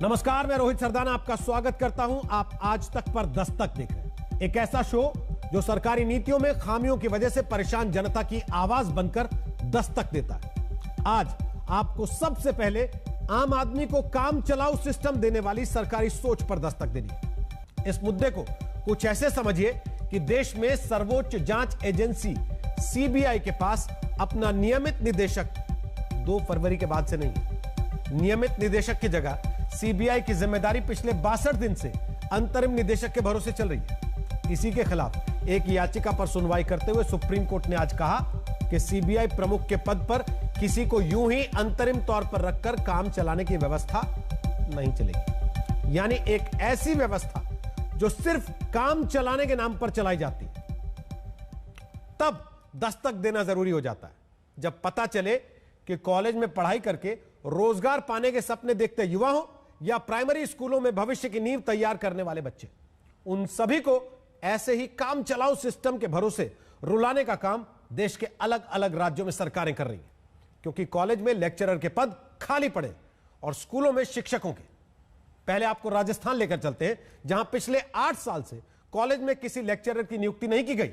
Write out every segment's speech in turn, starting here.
नमस्कार, मैं रोहित सरदाना आपका स्वागत करता हूं। आप आज तक पर दस्तक देख रहे हैं, एक ऐसा शो जो सरकारी नीतियों में खामियों की वजह से परेशान जनता की आवाज बनकर दस्तक देता है। आज आपको सबसे पहले आम आदमी को काम चलाऊ सिस्टम देने वाली सरकारी सोच पर दस्तक देनी है। इस मुद्दे को कुछ ऐसे समझिए कि देश में सर्वोच्च जांच एजेंसी सीबीआई के पास अपना नियमित निदेशक 2 फरवरी के बाद से नहीं है। नियमित निदेशक की जगह सीबीआई की जिम्मेदारी पिछले 62 दिन से अंतरिम निदेशक के भरोसे चल रही है। इसी के खिलाफ एक याचिका पर सुनवाई करते हुए सुप्रीम कोर्ट ने आज कहा कि सीबीआई प्रमुख के पद पर किसी को यूं ही अंतरिम तौर पर रखकर काम चलाने की व्यवस्था नहीं चलेगी। यानी एक ऐसी व्यवस्था जो सिर्फ काम चलाने के नाम पर चलाई जाती है। तब दस्तक देना जरूरी हो जाता है जब पता चले कि कॉलेज में पढ़ाई करके रोजगार पाने के सपने देखते युवा हो या प्राइमरी स्कूलों में भविष्य की नींव तैयार करने वाले बच्चे, उन सभी को ऐसे ही काम चलाऊ सिस्टम के भरोसे रुलाने का काम देश के अलग अलग राज्यों में सरकारें कर रही हैं, क्योंकि कॉलेज में लेक्चरर के पद खाली पड़े और स्कूलों में शिक्षकों के। पहले आपको राजस्थान लेकर चलते हैं, जहां पिछले 8 साल से कॉलेज में किसी लेक्चरर की नियुक्ति नहीं की गई।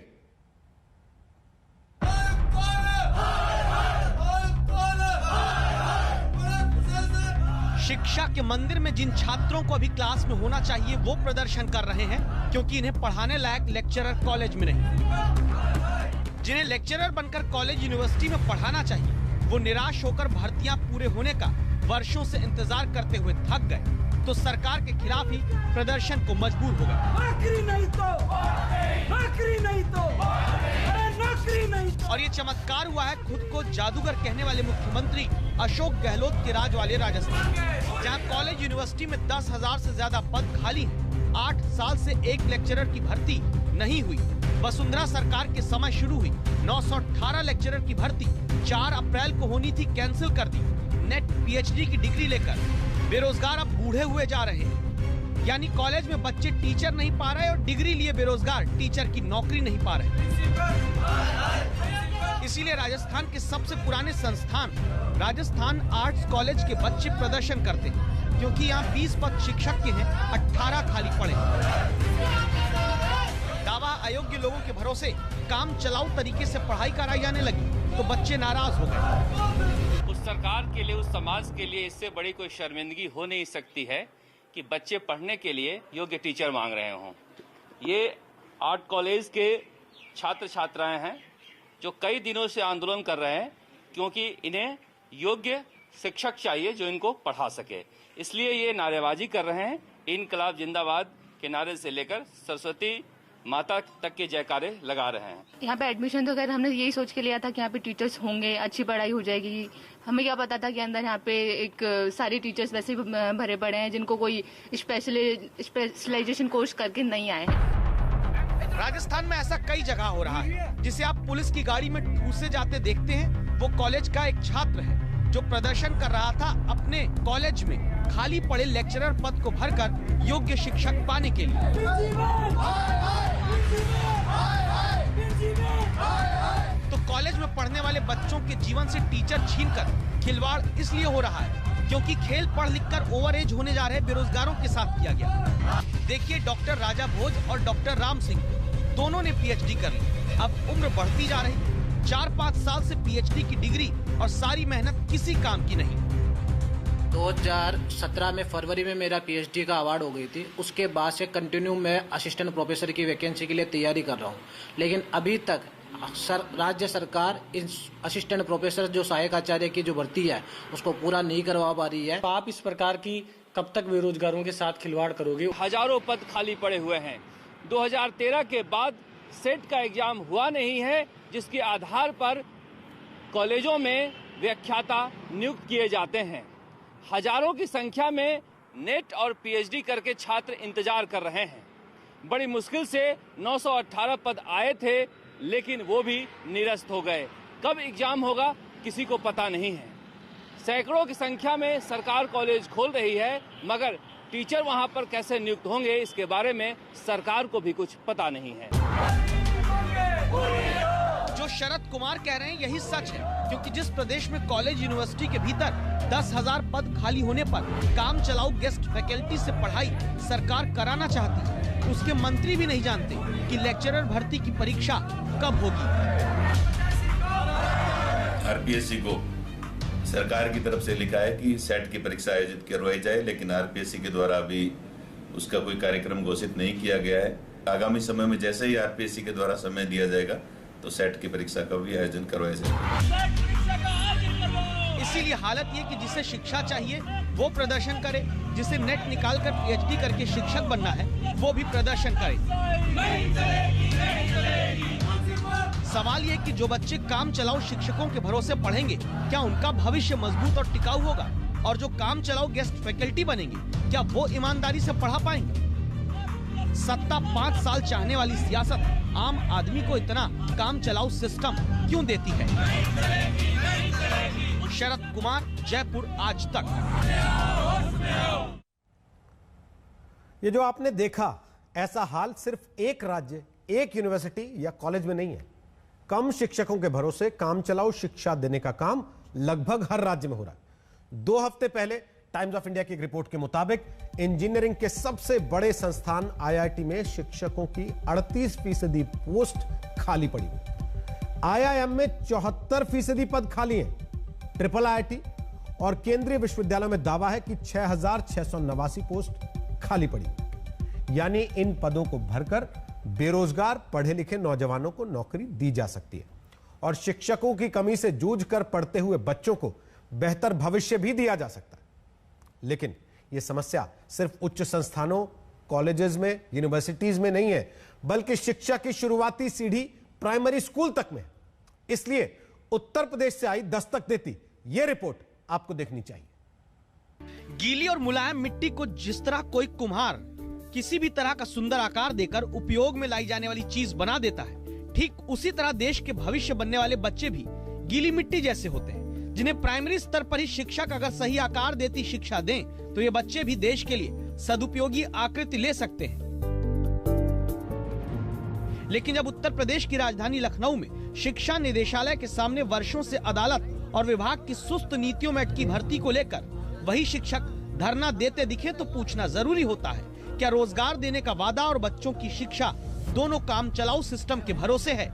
शिक्षा के मंदिर में जिन छात्रों को अभी क्लास में होना चाहिए वो प्रदर्शन कर रहे हैं, क्योंकि इन्हें पढ़ाने लायक लेक्चरर कॉलेज में नहीं। जिन्हें लेक्चरर बनकर कॉलेज यूनिवर्सिटी में पढ़ाना चाहिए वो निराश होकर भर्तियां पूरे होने का वर्षों से इंतजार करते हुए थक गए, तो सरकार के खिलाफ ही प्रदर्शन को मजबूर हो गए। नौकरी नहीं तो नौकरी नहीं तो नौकरी नहीं तो। और ये चमत्कार हुआ है खुद को जादूगर कहने वाले मुख्यमंत्री अशोक गहलोत के राज वाले राजस्थान, जहां कॉलेज यूनिवर्सिटी में 10,000 से ज्यादा पद खाली हैं। 8 साल से एक लेक्चरर की भर्ती नहीं हुई। वसुंधरा सरकार के समय शुरू हुई 918 लेक्चरर की भर्ती 4 अप्रैल को होनी थी, कैंसिल कर दी। नेट पीएचडी की डिग्री लेकर बेरोजगार अब बूढ़े हुए जा रहे हैं। यानी कॉलेज में बच्चे टीचर नहीं पा रहे और डिग्री लिए बेरोजगार टीचर की नौकरी नहीं पा रहे। इसीलिए राजस्थान के सबसे पुराने संस्थान राजस्थान आर्ट्स कॉलेज के बच्चे प्रदर्शन करते हैं, क्योंकि यहाँ 20 पद शिक्षक के हैं, 18 खाली पड़े। दावा अयोग्य लोगों के भरोसे काम चलाऊ तरीके से पढ़ाई कराई जाने लगी तो बच्चे नाराज हो गए। उस सरकार के लिए, उस समाज के लिए इससे बड़ी कोई शर्मिंदगी हो नहीं सकती है कि बच्चे पढ़ने के लिए योग्य टीचर मांग रहे हों। ये आर्ट कॉलेज के छात्र छात्राएं हैं जो कई दिनों से आंदोलन कर रहे हैं, क्योंकि इन्हें योग्य शिक्षक चाहिए जो इनको पढ़ा सके। इसलिए ये नारेबाजी कर रहे हैं। इनकलाब जिंदाबाद के नारे से लेकर सरस्वती माता तक के जयकारे लगा रहे हैं। यहाँ पे एडमिशन तो खैर हमने यही सोच के लिया था कि यहाँ पे टीचर्स होंगे, अच्छी पढ़ाई हो जाएगी। हमें क्या पता था कि अंदर यहाँ पे एक सारे टीचर्स वैसे ही भरे पड़े हैं जिनको कोई स्पेशलाइजेशन कोर्स करके नहीं आए हैं। राजस्थान में ऐसा कई जगह हो रहा है, जिसे आप पुलिस की गाड़ी में ठूसे जाते देखते हैं। वो कॉलेज का एक छात्र है जो प्रदर्शन कर रहा था अपने कॉलेज में खाली पड़े लेक्चरर पद को भरकर योग्य शिक्षक पाने के लिए। तो कॉलेज में पढ़ने वाले बच्चों के जीवन से टीचर छीनकर खिलवाड़ इसलिए हो रहा है क्योंकि खेल पढ़ लिखकर ओवर एज होने जा रहे बेरोजगारों के साथ किया गया। देखिए, डॉक्टर राजा भोज और डॉक्टर राम सिंह दोनों ने पीएचडी कर ली। अब उम्र बढ़ती जा रही, 4-5 साल से पीएचडी की डिग्री और सारी मेहनत किसी काम की नहीं। 2017 में फरवरी में मेरा पीएचडी का अवार्ड हो गई थी। उसके बाद से कंटिन्यू मैं असिस्टेंट प्रोफेसर की वैकेंसी के लिए तैयारी कर रहा हूँ, लेकिन अभी तक राज्य सरकार इन असिस्टेंट प्रोफेसर जो सहायक आचार्य की जो भर्ती है उसको पूरा नहीं करवा पा रही है। आप इस प्रकार की कब तक बेरोजगारों के साथ खिलवाड़ करोगे? हजारों पद खाली पड़े हुए हैं। 2013 के बाद सेट का एग्जाम हुआ नहीं है, जिसके आधार पर कॉलेजों में व्याख्याता नियुक्त किए जाते हैं। हजारों की संख्या में नेट और पीएचडी करके छात्र इंतजार कर रहे हैं। बड़ी मुश्किल से 918 पद आए थे, लेकिन वो भी निरस्त हो गए। कब एग्जाम होगा किसी को पता नहीं है। सैकड़ों की संख्या में सरकार कॉलेज खोल रही है, मगर टीचर वहां पर कैसे नियुक्त होंगे इसके बारे में सरकार को भी कुछ पता नहीं है। जो शरद कुमार कह रहे हैं यही सच है, क्योंकि जिस प्रदेश में कॉलेज यूनिवर्सिटी के भीतर 10,000 पद खाली होने पर काम चलाऊ गेस्ट फैकल्टी से पढ़ाई सरकार कराना चाहती है, उसके मंत्री भी नहीं जानते कि लेक्चरर भर्ती की परीक्षा कब होगी। आरपीएससी को सरकार की तरफ से लिखा है कि सेट की परीक्षा आयोजित करवाई जाए, लेकिन आरपीएससी के द्वारा अभी उसका कोई कार्यक्रम घोषित नहीं किया गया है। आगामी समय में जैसे ही आरपीएससी के द्वारा समय दिया जाएगा तो सेट की परीक्षा का भी आयोजन करवाया जाएगा। इसीलिए हालत ये कि जिसे शिक्षा चाहिए वो प्रदर्शन करे, जिसे नेट निकालकर पीएचडी करके शिक्षक बनना है वो भी प्रदर्शन करे। सवाल ये कि जो बच्चे काम चलाऊ शिक्षकों के भरोसे पढ़ेंगे, क्या उनका भविष्य मजबूत और टिकाऊ होगा? और जो काम चलाऊ गेस्ट फैकल्टी बनेंगे, क्या वो ईमानदारी से पढ़ा पाएंगे? सत्ता 5 साल चाहने वाली सियासत आम आदमी को इतना काम चलाऊ सिस्टम क्यों देती है? शरद कुमार, जयपुर आज तक। ये जो आपने देखा, ऐसा हाल सिर्फ एक राज्य, एक यूनिवर्सिटी या कॉलेज में नहीं है। कम शिक्षकों के भरोसे काम चलाऊ शिक्षा देने का काम लगभग हर राज्य में हो रहा है। 2 हफ्ते पहले टाइम्स ऑफ इंडिया की एक रिपोर्ट के मुताबिक इंजीनियरिंग के सबसे बड़े संस्थान आईआईटी में शिक्षकों की 38% पोस्ट खाली पड़ी हुई। आईआईएम में 74% पद खाली हैं। ट्रिपल आईआईटी और केंद्रीय विश्वविद्यालयों में दावा है कि 6,689 पोस्ट खाली पड़ी, यानी इन पदों को भरकर बेरोजगार पढ़े लिखे नौजवानों को नौकरी दी जा सकती है और शिक्षकों की कमी से जूझकर पढ़ते हुए बच्चों को बेहतर भविष्य भी दिया जा सकता है। लेकिन यह समस्या सिर्फ उच्च संस्थानों, कॉलेजेस में, यूनिवर्सिटीज में नहीं है, बल्कि शिक्षा की शुरुआती सीढ़ी प्राइमरी स्कूल तक में। इसलिए उत्तर प्रदेश से आई दस्तक देती यह रिपोर्ट आपको देखनी चाहिए। गीली और मुलायम मिट्टी को जिस तरह कोई कुम्हार किसी भी तरह का सुंदर आकार देकर उपयोग में लाई जाने वाली चीज बना देता है, ठीक उसी तरह देश के भविष्य बनने वाले बच्चे भी गीली मिट्टी जैसे होते हैं, जिन्हें प्राइमरी स्तर पर ही शिक्षक अगर सही आकार देती शिक्षा दें तो ये बच्चे भी देश के लिए सदुपयोगी आकृति ले सकते हैं। लेकिन जब उत्तर प्रदेश की राजधानी लखनऊ में शिक्षा निदेशालय के सामने वर्षों से अदालत और विभाग की सुस्त नीतियों में अटकी भर्ती को लेकर वही शिक्षक धरना देते दिखे तो पूछना जरूरी होता है, क्या रोजगार देने का वादा और बच्चों की शिक्षा दोनों काम चलाऊ सिस्टम के भरोसे है?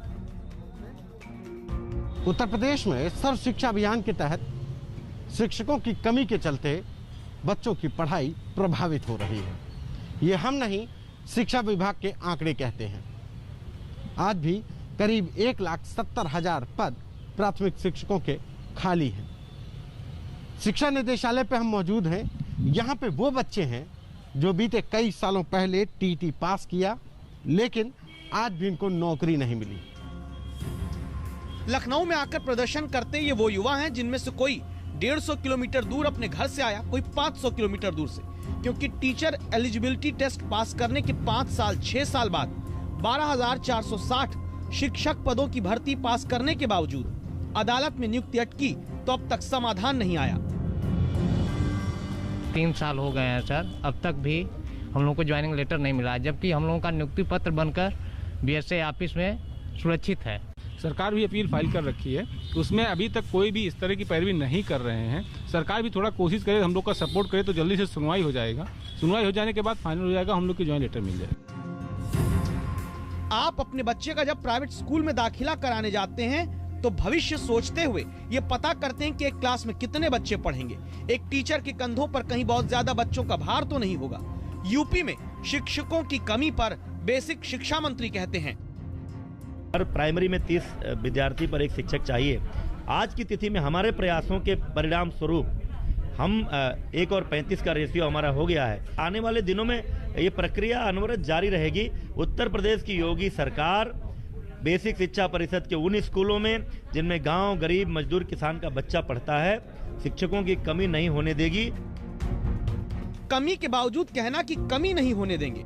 उत्तर प्रदेश में सर्व शिक्षा अभियान के तहत शिक्षकों की कमी के चलते बच्चों की पढ़ाई प्रभावित हो रही है। ये हम नहीं, शिक्षा विभाग के आंकड़े कहते हैं। आज भी करीब 1,70,000 पद प्राथमिक शिक्षकों के खाली हैं। शिक्षा निदेशालय पे हम मौजूद हैं। यहाँ पे वो बच्चे हैं जो बीते कई सालों पहले टीटी पास किया, लेकिन आज भी इनको नौकरी नहीं मिली। लखनऊ में आकर प्रदर्शन करते ये वो युवा हैं जिनमें से कोई 150 किलोमीटर दूर अपने घर से आया, कोई 500 किलोमीटर दूर से, क्योंकि टीचर एलिजिबिलिटी टेस्ट पास करने के 5 साल 6 साल बाद 12,460 शिक्षक पदों की भर्ती पास करने के बावजूद अदालत में नियुक्ति अटकी तो अब तक समाधान नहीं आया। 3 साल हो गए हैं सर, अब तक भी हम लोगों को ज्वाइनिंग लेटर नहीं मिला, जबकि हम लोगों का नियुक्ति पत्र बनकर बीएसए ऑफिस में सुरक्षित है। सरकार भी अपील फाइल कर रखी है, उसमें अभी तक कोई भी इस तरह की पैरवी नहीं कर रहे हैं। सरकार भी थोड़ा कोशिश करे, हम लोग का सपोर्ट करे तो जल्दी से सुनवाई हो जाएगा। सुनवाई हो जाने के बाद फाइनल हो जाएगा, हम लोग की ज्वाइनिंग लेटर मिल जाएगा। आप अपने बच्चे का जब प्राइवेट स्कूल में दाखिला कराने जाते हैं तो भविष्य सोचते हुए ये पता करते हैं कि एक क्लास में कितने बच्चे पढ़ेंगे। एक टीचर के कंधों पर कहीं बहुत ज्यादा बच्चों का भार तो नहीं होगा। यूपी में शिक्षकों की कमी पर बेसिक शिक्षा मंत्री कहते हैं, हर प्राइमरी में 30 विद्यार्थी पर एक शिक्षक चाहिए। आज की तिथि में हमारे प्रयासों के परिणाम स्वरूप हम 1 और 35 का रेशियो हमारा हो गया है। आने वाले दिनों में ये प्रक्रिया अनवरत जारी रहेगी। उत्तर प्रदेश की योगी सरकार बेसिक शिक्षा परिषद के उन स्कूलों में जिनमें गांव, गरीब, मजदूर, किसान का बच्चा पढ़ता है, शिक्षकों की कमी नहीं होने देगी। कमी के बावजूद कहना कि कमी नहीं होने देंगे।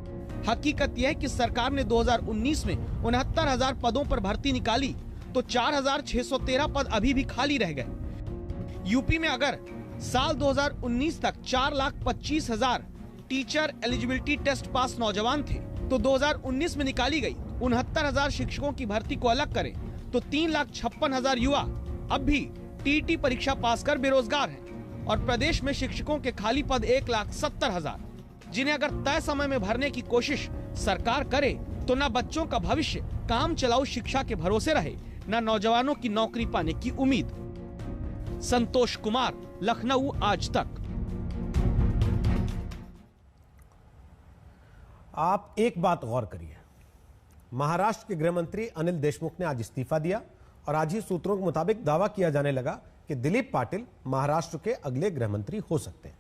हकीकत यह है कि सरकार ने 2019 में 69,000 पदों पर भर्ती निकाली तो 4,613 पद अभी भी खाली रह गए। यूपी में अगर साल 2019 तक 4,25,000 टीचर एलिजिबिलिटी टेस्ट पास नौजवान थे तो 2019 में निकाली गई 69,000 शिक्षकों की भर्ती को अलग करें तो 3,56,000 युवा अब भी टीईटी परीक्षा पास कर बेरोजगार हैं और प्रदेश में शिक्षकों के खाली पद 1,70,000, जिन्हें अगर तय समय में भरने की कोशिश सरकार करे तो न बच्चों का भविष्य काम चलाऊ शिक्षा के भरोसे रहे, न नौजवानों की नौकरी पाने की उम्मीद। संतोष कुमार, लखनऊ, आज तक। आप एक बात गौर करिए, महाराष्ट्र के गृह मंत्री अनिल देशमुख ने आज इस्तीफा दिया और आज ही सूत्रों के मुताबिक दावा किया जाने लगा कि दिलीप पाटिल महाराष्ट्र के अगले गृह मंत्री हो सकते हैं।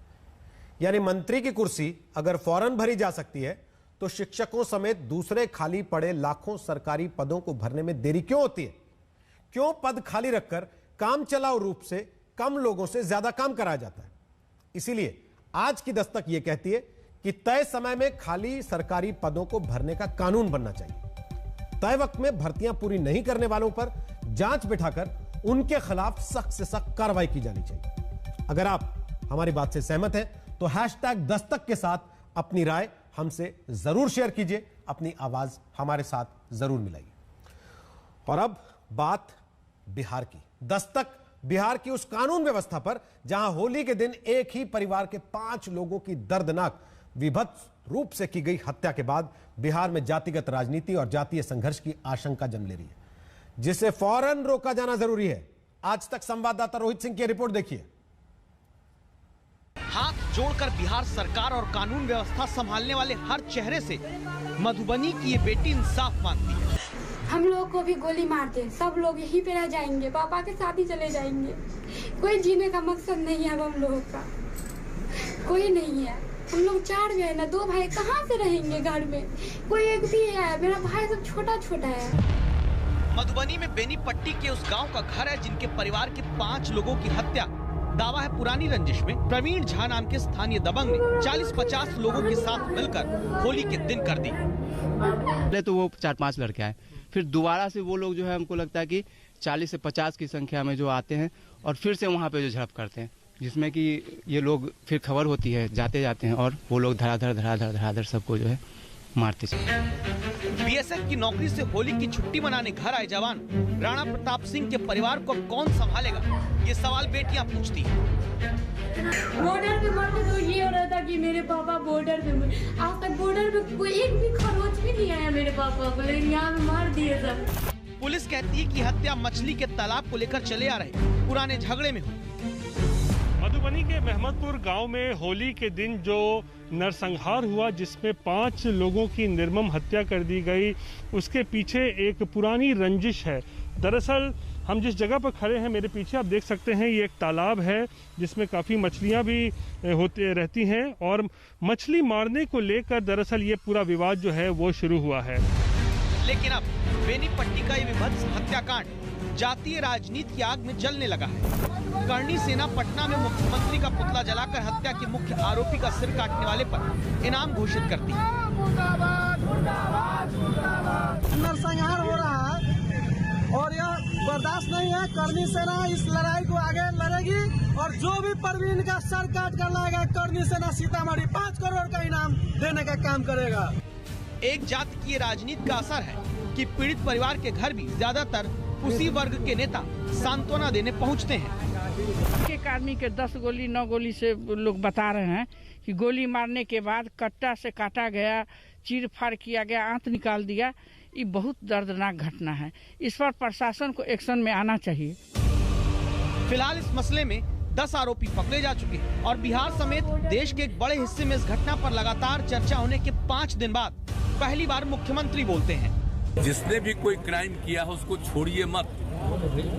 यानी मंत्री की कुर्सी अगर फौरन भरी जा सकती है तो शिक्षकों समेत दूसरे खाली पड़े लाखों सरकारी पदों को भरने में देरी क्यों होती है? क्यों पद खाली रखकर काम चलाऊ रूप से कम लोगों से ज्यादा काम कराया जाता है? इसीलिए आज की दस्तक यह कहती है कि तय समय में खाली सरकारी पदों को भरने का कानून बनना चाहिए। तय वक्त में भर्तियां पूरी नहीं करने वालों पर जांच बिठाकर उनके खिलाफ सख्त से सख्त कार्रवाई की जानी चाहिए। अगर आप हमारी बात से सहमत हैं तो #दस्तक के साथ अपनी राय हमसे जरूर शेयर कीजिए, अपनी आवाज हमारे साथ जरूर मिलाइए। और अब बात बिहार की। दस्तक बिहार की उस कानून व्यवस्था पर जहां होली के दिन एक ही परिवार के 5 लोगों की दर्दनाक विभत्स रूप से की गई हत्या के बाद बिहार में जातिगत राजनीति और जातीय संघर्ष की आशंका जन्म ले रही है, जिसे फौरन रोका जाना जरूरी है। आज तक संवाददाता रोहित सिंह की रिपोर्ट देखिए। हाथ जोड़कर बिहार सरकार और कानून व्यवस्था संभालने वाले हर चेहरे से मधुबनी की ये बेटी इंसाफ मांगती है। हम लोग को भी गोली मारते, सब लोग यहीं पे रह जाएंगे, पापा के साथ ही चले जाएंगे। कोई जीने का मकसद नहीं है, अब हम लोगों का कोई नहीं है। हम लोग 4 भाई ना, 2 भाई कहाँ से रहेंगे घर में? कोई एक भी है, मेरा भाई सब छोटा छोटा है। मधुबनी में बेनीपट्टी के उस गांव का घर है जिनके परिवार के 5 लोगों की हत्या दावा है पुरानी रंजिश में प्रवीण झा नाम के स्थानीय दबंग ने 40-50 लोगों के साथ मिलकर होली के दिन कर दी। पहले तो वो 4-5 लड़के आए, फिर दोबारा से वो लोग जो है हमको लगता है कि 40 से 50 की संख्या में जो आते हैं और फिर से वहाँ पे जो झड़प करते हैं, जिसमें कि ये लोग फिर खबर होती है, जाते जाते हैं और वो लोग धड़ाधड़ सबको जो है मारते हैं। बीएसएफ की नौकरी से होली की छुट्टी मनाने घर आए जवान राणा प्रताप सिंह के परिवार को कौन संभालेगा, ये सवाल बेटियां पूछती हैं। बॉर्डर पे मरते तो ये हो रहा था कि मेरे पापा बॉर्डर पे, आज तक बॉर्डर पे कोई एक भी खरोच भी नहीं आया मेरे पापा को, लेकिन यहाँ पे मार दिए सब। पुलिस कहती है कि हत्या मछली के तालाब को लेकर चले आ रहे पुराने झगड़े में हुई। मधुबनी के महमदपुर गांव में होली के दिन जो नरसंहार हुआ, जिसमें 5 लोगों की निर्मम हत्या कर दी गई, उसके पीछे एक पुरानी रंजिश है। दरअसल हम जिस जगह पर खड़े हैं, मेरे पीछे आप देख सकते हैं, ये एक तालाब है जिसमें काफ़ी मछलियां भी होते रहती हैं और मछली मारने को लेकर दरअसल ये पूरा विवाद जो है वो शुरू हुआ है। लेकिन अब बेनीपट्टी का ये विभत्स हत्याकांड जातीय राजनीति की आग में जलने लगा है। करणी सेना पटना में मुख्यमंत्री का पुतला जलाकर हत्या के मुख्य आरोपी का सिर काटने वाले पर इनाम घोषित करती है। नरसंहार हो रहा है और यह बर्दाश्त नहीं है। करणी सेना इस लड़ाई को आगे लड़ेगी और जो भी प्रवीण का सर काट कर लाएगा, करणी सेना सीतामढ़ी 5 करोड़ का इनाम देने का काम करेगा। एक जाति की राजनीति का असर है कि पीड़ित परिवार के घर भी ज्यादातर उसी वर्ग के नेता सांत्वना देने पहुंचते हैं। एक आदमी के 10 गोली 9 गोली से लोग बता रहे हैं कि गोली मारने के बाद कट्टा से काटा गया, चीर फाड़ किया गया, आंत निकाल दिया। ये बहुत दर्दनाक घटना है, इस पर प्रशासन को एक्शन में आना चाहिए। फिलहाल इस मसले में 10 आरोपी पकड़े जा चुके हैं और बिहार समेत देश के एक बड़े हिस्से में इस घटना पर लगातार चर्चा होने के 5 दिन बाद पहली बार मुख्यमंत्री बोलते हैं। जिसने भी कोई क्राइम किया है उसको छोड़िए मत,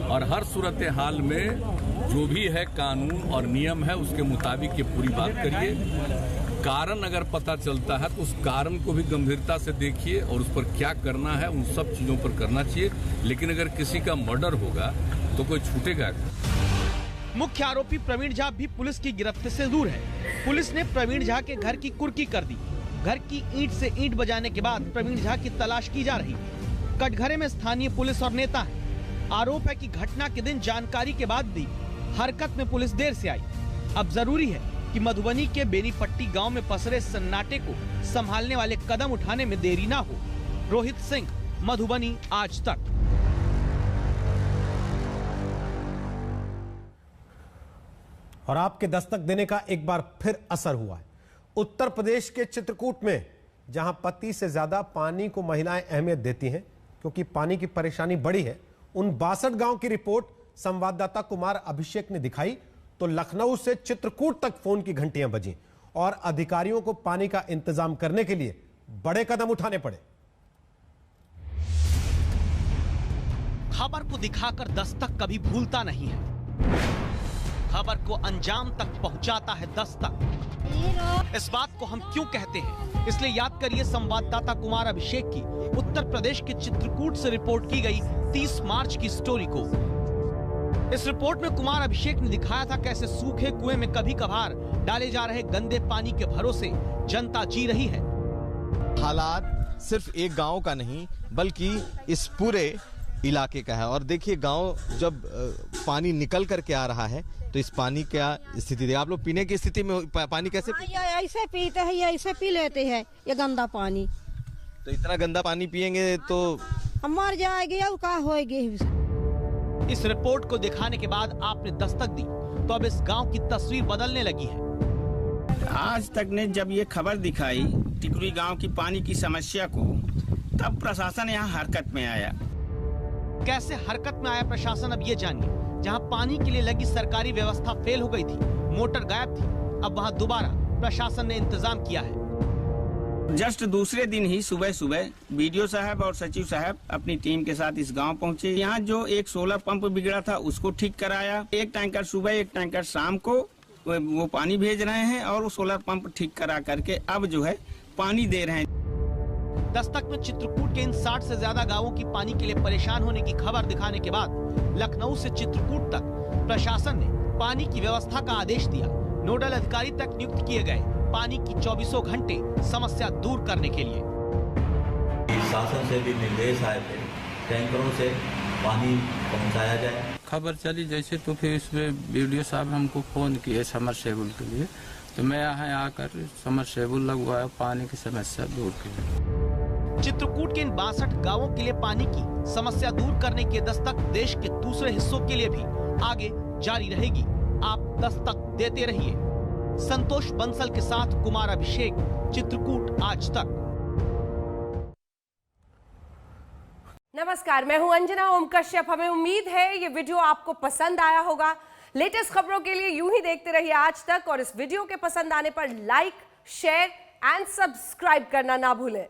और हर सूरत हाल में जो भी है कानून और नियम है उसके मुताबिक ये पूरी बात करिए। कारण अगर पता चलता है तो उस कारण को भी गंभीरता से देखिए और उस पर क्या करना है उन सब चीजों पर करना चाहिए। लेकिन अगर किसी का मर्डर होगा तो कोई छूटेगा। मुख्य आरोपी प्रवीण झा भी पुलिस की गिरफ्त से दूर है। पुलिस ने प्रवीण झा के घर की कुर्की कर दी। घर की ईंट से ईंट बजाने के बाद प्रवीण झा की तलाश की जा रही। कटघरे में स्थानीय पुलिस और नेता हैं। आरोप है कि घटना के दिन जानकारी के बाद भी हरकत में पुलिस देर से आई। अब जरूरी है कि मधुबनी के बेनीपट्टी गांव में पसरे सन्नाटे को संभालने वाले कदम उठाने में देरी ना हो। रोहित सिंह, मधुबनी, आज तक। और आपके दस्तक देने का एक बार फिर असर हुआ है। उत्तर प्रदेश के चित्रकूट में जहां पति से ज्यादा पानी को महिलाएं अहमियत देती हैं क्योंकि पानी की परेशानी बड़ी है, उन 62 गांव की रिपोर्ट संवाददाता कुमार अभिषेक ने दिखाई तो लखनऊ से चित्रकूट तक फोन की घंटियां बजी और अधिकारियों को पानी का इंतजाम करने के लिए बड़े कदम उठाने पड़े। खबर को दिखाकर दस्तक कभी भूलता नहीं है, खबर को अंजाम तक पहुंचाता है दस्तक। इस बात को हम क्यों कहते हैं, इसलिए याद करिए संवाददाता कुमार अभिषेक की उत्तर प्रदेश के चित्रकूट से रिपोर्ट की गई 30 मार्च की स्टोरी को। इस रिपोर्ट में कुमार अभिषेक ने दिखाया था कैसे सूखे कुएं में कभी कभार डाले जा रहे गंदे पानी के भरोसे जनता जी रही है। हालात सिर्फ एक गांव का नहीं बल्कि इस पूरे इलाके का है। और देखिए गांव जब पानी निकल करके आ रहा है तो इस पानी क्या स्थिति है। आप लोग पीने की स्थिति में पानी कैसे ऐसे पीते हैं, ये ऐसे पी लेते हैं ये गंदा पानी। तो इतना गंदा पानी पिएंगे तो हम मर जाएंगे और क्या होएगी। इस रिपोर्ट को दिखाने के बाद आपने दस्तक दी तो अब इस गांव की तस्वीर बदलने लगी है। आज तक ने जब ये खबर दिखाई टिकरी गांव की पानी की समस्या को, तब प्रशासन यहाँ हरकत में आया। कैसे हरकत में आया प्रशासन, अब ये जानिए। जहां पानी के लिए लगी सरकारी व्यवस्था फेल हो गई थी, मोटर गायब थी, अब वहां दोबारा प्रशासन ने इंतजाम किया है। जस्ट दूसरे दिन ही सुबह सुबह बीडीओ साहब और सचिव साहब अपनी टीम के साथ इस गांव पहुंचे। यहाँ जो एक सोलर पंप बिगड़ा था उसको ठीक कराया। एक टैंकर सुबह एक टैंकर शाम को वो पानी भेज रहे हैं और वो सोलर पंप ठीक करा करके अब जो है पानी दे रहे हैं। दस्तक में चित्रकूट के इन 60 से ज्यादा गांवों की पानी के लिए परेशान होने की खबर दिखाने के बाद लखनऊ से चित्रकूट तक प्रशासन ने पानी की व्यवस्था का आदेश दिया। नोडल अधिकारी तक नियुक्त किए गए पानी की 24 घंटे समस्या दूर करने के लिए। शासन से भी निर्देश आए थे टैंकरों से पानी पहुंचाया जाए। खबर चली जैसे तो फिर इसमें वीडियो साहब हमको फोन किए समरसेबुल के लिए, तो मैं यहाँ आकर समरसेबुल लगवाया पानी की समस्या दूर की। चित्रकूट के इन 62 गांवों के लिए पानी की समस्या दूर करने की दस्तक देश के दूसरे हिस्सों के लिए भी आगे जारी रहेगी। आप दस्तक देते रहिए। संतोष बंसल के साथ कुमार अभिषेक, चित्रकूट आज तक। नमस्कार, मैं हूं अंजना ओम कश्यप। हमें उम्मीद है ये वीडियो आपको पसंद आया होगा। लेटेस्ट खबरों के लिए यूं ही देखते रहिए आज तक और इस वीडियो के पसंद आने पर लाइक, शेयर एंड सब्सक्राइब करना ना भूलें।